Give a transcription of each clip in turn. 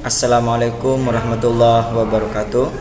Assalamualaikum warahmatullahi wabarakatuh.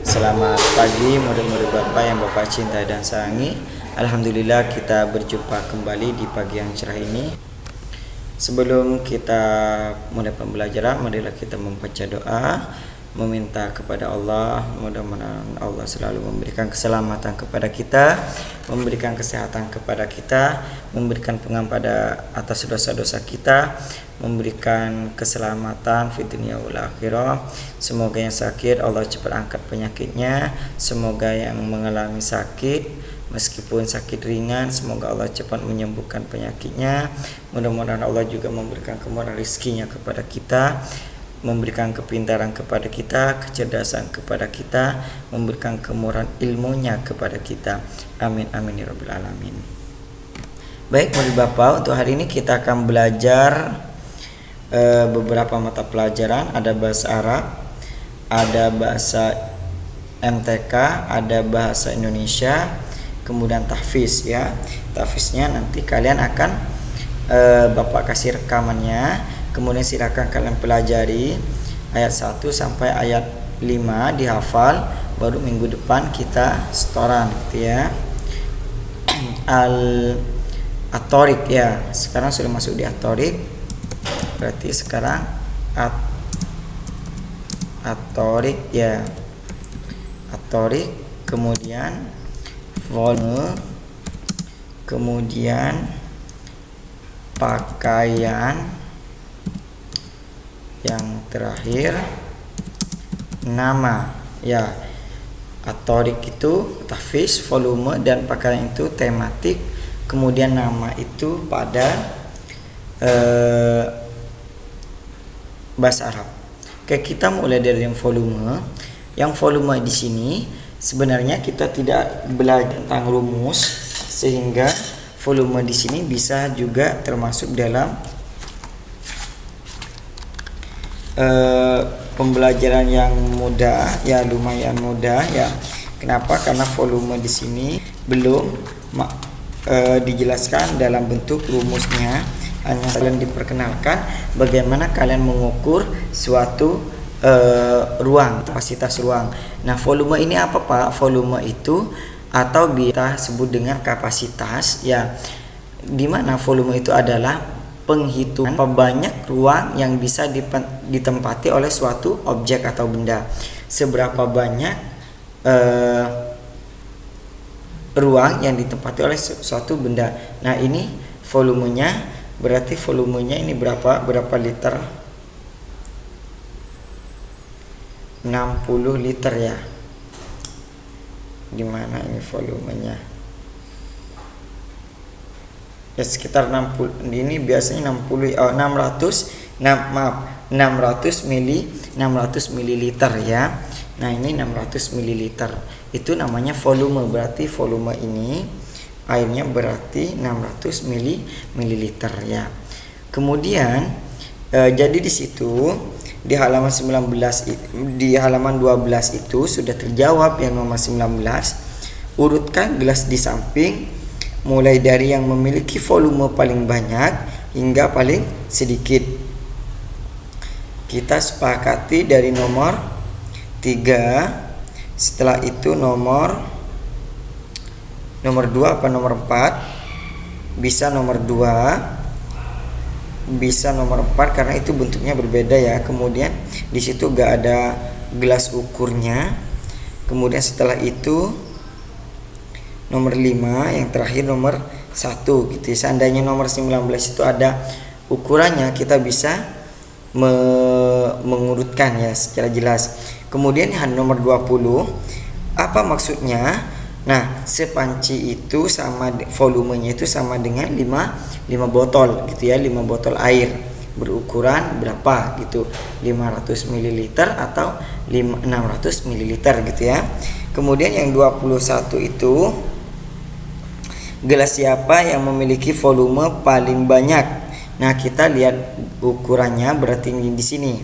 Selamat pagi murid-murid Bapak yang Bapak cintai dan sayangi. Alhamdulillah kita berjumpa kembali di pagi yang cerah ini. Sebelum kita mulai pembelajaran, marilah kita membaca doa, meminta kepada Allah, mudah-mudahan Allah selalu memberikan keselamatan kepada kita, memberikan kesehatan kepada kita, memberikan pengampunan atas dosa-dosa kita, memberikan keselamatan di dunia wal akhirah. Semoga yang sakit Allah cepat angkat penyakitnya, semoga yang mengalami sakit meskipun sakit ringan, semoga Allah cepat menyembuhkan penyakitnya. Mudah-mudahan Allah juga memberikan kemurahan rezekinya kepada kita, memberikan kepintaran kepada kita, kecerdasan kepada kita, memberikan kemurahan ilmunya kepada kita. Amin amin ya rabbil alamin. Baik murid Bapak, untuk hari ini kita akan belajar beberapa mata pelajaran. Ada bahasa Arab, ada bahasa MTK, ada bahasa Indonesia, kemudian tahfiz ya. Tahfiznya nanti kalian akan Bapak kasih rekamannya, kemudian silakan kalian pelajari ayat 1 sampai ayat 5 dihafal, baru minggu depan kita setoran gitu ya. At-Thoriq ya, sekarang sudah masuk di At-Thoriq. Berarti sekarang At-Thoriq ya. At-Thoriq, kemudian volume, kemudian pakaian, yang terakhir nama ya. At-Thoriq itu tahfiz, volume dan pakaian itu tematik, kemudian nama itu pada bahasa Arab. Oke, kita mulai dari yang volume. Yang volume di sini sebenarnya kita tidak belajar tentang rumus, sehingga volume di sini bisa juga termasuk dalam pembelajaran yang mudah ya, lumayan mudah ya. Kenapa? Karena volume di sini belum dijelaskan dalam bentuk rumusnya, hanya kalian diperkenalkan bagaimana kalian mengukur suatu ruang, kapasitas ruang. Nah, volume ini apa Pak? Volume itu atau kita sebut dengan kapasitas ya, dimana volume itu adalah penghitungan berapa banyak ruang yang bisa ditempati oleh suatu objek atau benda. Seberapa banyak ruang yang ditempati oleh suatu benda. Nah, ini volumenya, berarti volumenya ini berapa liter? 60 liter ya. Gimana ini volumenya? Ya sekitar 60. Ini biasanya 600 mililiter ya. Nah, ini 600 mililiter. Itu namanya volume. Berarti volume ini airnya berarti 600 mililiter ya. Kemudian jadi di situ di halaman 12 itu sudah terjawab yang nomor 19. Urutkan gelas di samping mulai dari yang memiliki volume paling banyak hingga paling sedikit. Kita sepakati dari nomor 3. Setelah itu nomor 2 apa nomor 4? Bisa nomor 2, bisa nomor 4 karena itu bentuknya berbeda ya. Kemudian di situ gak ada gelas ukurnya. Kemudian setelah itu nomor 5, yang terakhir nomor 1 gitu ya. Seandainya nomor 19 itu ada ukurannya, kita bisa mengurutkan ya secara jelas. Kemudian nomor 20, apa maksudnya? Nah, sepanci itu sama, volumenya itu sama dengan 5 botol gitu ya, 5 botol air. Berukuran berapa gitu? 500 ml atau 600 ml gitu ya. Kemudian yang 21 itu gelas siapa yang memiliki volume paling banyak? Nah, kita lihat ukurannya, berarti ini di sini.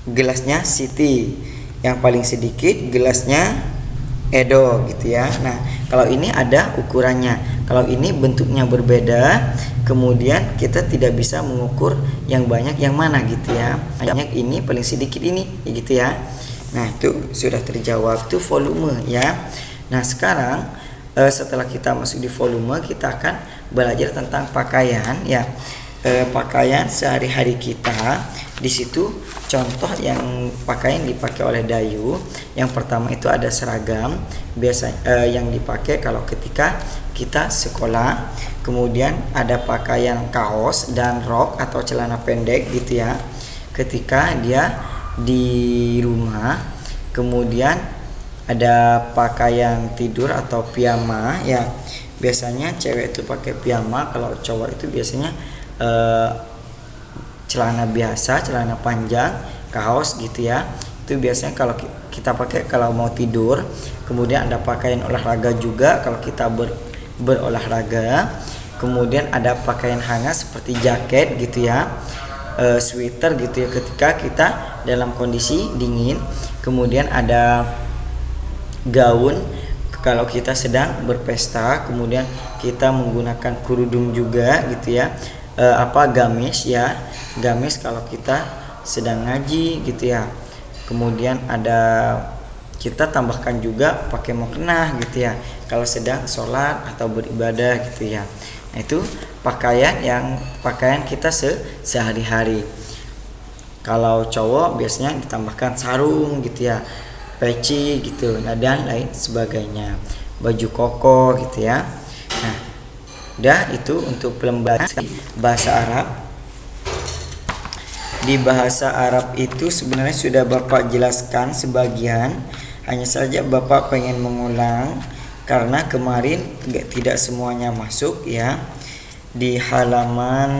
Gelasnya Siti. Yang paling sedikit gelasnya Edo gitu ya. Nah, kalau ini ada ukurannya. Kalau ini bentuknya berbeda, kemudian kita tidak bisa mengukur yang banyak yang mana gitu ya. Banyak ini paling sedikit ini gitu ya. Nah, itu sudah terjawab, itu volume ya. Nah, sekarang setelah kita masuk di volume, kita akan belajar tentang pakaian ya. Pakaian sehari-hari kita. Di situ contoh yang pakaian dipakai oleh Dayu. Yang pertama itu ada seragam, biasa yang dipakai kalau ketika kita sekolah. Kemudian ada pakaian kaos dan rok atau celana pendek gitu ya, ketika dia di rumah. Kemudian ada pakaian tidur atau piyama ya. Biasanya cewek itu pakai piyama, kalau cowok itu biasanya celana biasa, celana panjang, kaos gitu ya. Itu biasanya kalau kita pakai kalau mau tidur. Kemudian ada pakaian olahraga juga kalau kita berolahraga. Kemudian ada pakaian hangat seperti jaket gitu ya, sweater gitu ya ketika kita dalam kondisi dingin. Kemudian ada gaun kalau kita sedang berpesta. Kemudian kita menggunakan kerudung juga gitu ya. Gamis ya, gamis kalau kita sedang ngaji gitu ya. Kemudian ada kita tambahkan juga pakai mukena gitu ya kalau sedang sholat atau beribadah gitu ya. Nah, itu pakaian kita sehari-hari. Kalau cowok biasanya ditambahkan sarung gitu ya, peci gitu, nah, dan lain sebagainya, baju koko gitu ya. Nah, udah itu untuk pembelajaran bahasa Arab. Di bahasa Arab itu sebenarnya sudah Bapak jelaskan sebagian, hanya saja Bapak pengen mengulang karena kemarin tidak semuanya masuk ya. Di halaman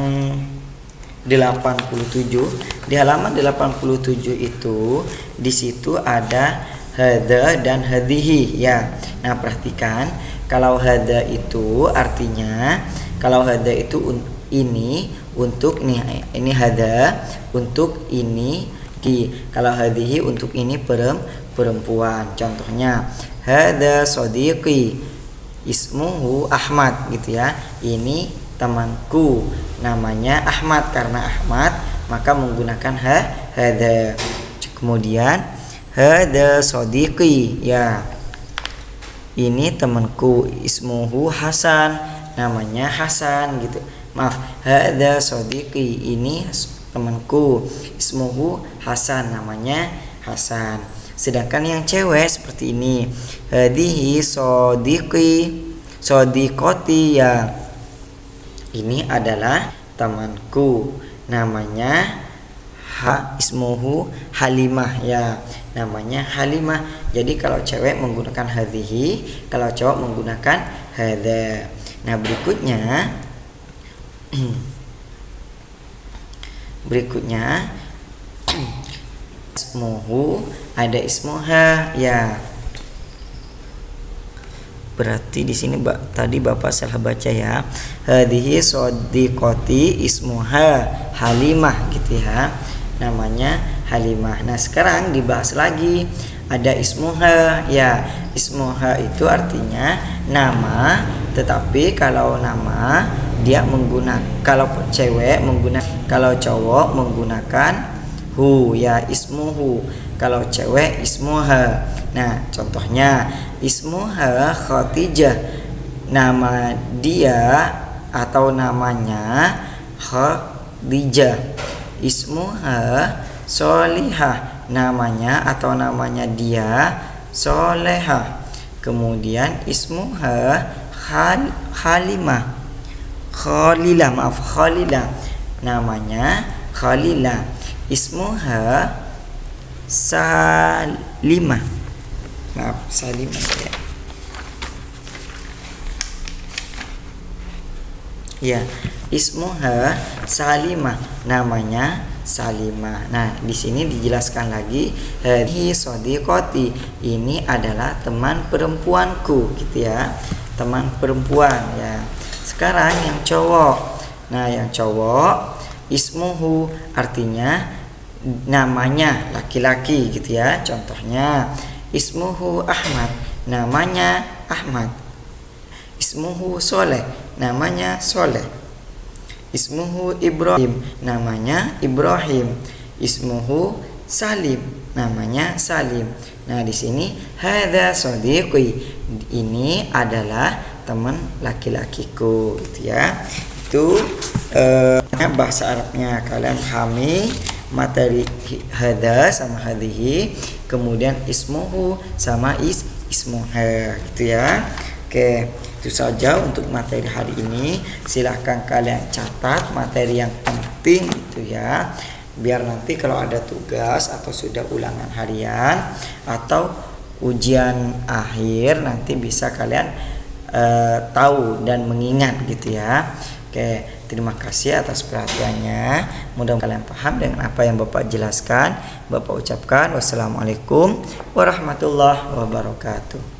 87, di halaman 87 itu di situ ada hadza dan hadhihi ya. Nah, perhatikan kalau hadza itu artinya, kalau hadza itu ini untuk ini hadza untuk ini kalau hadhihi untuk ini perempuan. Contohnya hadza sadiqi ismuhu Ahmad gitu ya. Ini temanku namanya Ahmad, karena Ahmad maka menggunakan hadza. Kemudian hadza sadiqi ya, ini temanku, ismuhu Hasan, namanya Hasan gitu. Maaf, hadza sadiqi, ini temanku, ismuhu Hasan, namanya Hasan. Sedangkan yang cewek seperti ini, hadhihi sadiqati ya, ini adalah temanku, namanya ismuhu Halimah ya, namanya Halimah. Jadi kalau cewek menggunakan hadhihi, kalau cowok menggunakan hadza. Nah, berikutnya ismuhu, ada ismuha ya. Berarti di sini tadi Bapak salah baca ya. Hadhihi sadiqati ismuha Halimah gitu ya, namanya Halimah. Nah, sekarang dibahas lagi, ada ismuha ya. Ismuha itu artinya nama, tetapi kalau nama dia menggunakan, kalau cewek menggunakan, kalau cowok menggunakan hu ya, ismuhu. Kalau cewek ismuha. Nah, contohnya ismuha Khadijah, nama dia atau namanya Khadijah. Ismuha Solihah, namanya atau namanya dia Solehah. Kemudian ismuha Halimah, Khalilah, namanya Khalilah. Ismuha Salimah, Salimah ya. Ismuha Salimah, namanya Salimah. Nah, di sini dijelaskan lagi, hadhihi sadiqati, ini adalah teman perempuanku gitu ya, teman perempuan ya. Sekarang yang cowok. Nah, yang cowok ismuhu artinya namanya laki-laki gitu ya. Contohnya ismuhu Ahmad, namanya Ahmad. Ismuhu Soleh, namanya Soleh. Ismuhu Ibrahim, namanya Ibrahim. Ismuhu Salim, namanya Salim. Nah, di sini hadza shadiqi, ini adalah teman laki-lakiku, gitu ya. Itu bahasa Arabnya. Kalian pahami materi hadza sama hadhihi, kemudian ismuhu sama ismuha, gitu ya. Oke, itu saja untuk materi hari ini. Silahkan kalian catat materi yang penting, gitu ya, biar nanti kalau ada tugas atau sudah ulangan harian atau ujian akhir nanti bisa kalian tahu dan mengingat, gitu ya. Oke, terima kasih atas perhatiannya. Mudah-mudahan kalian paham dengan apa yang Bapak jelaskan. Bapak ucapkan wassalamualaikum warahmatullahi wabarakatuh.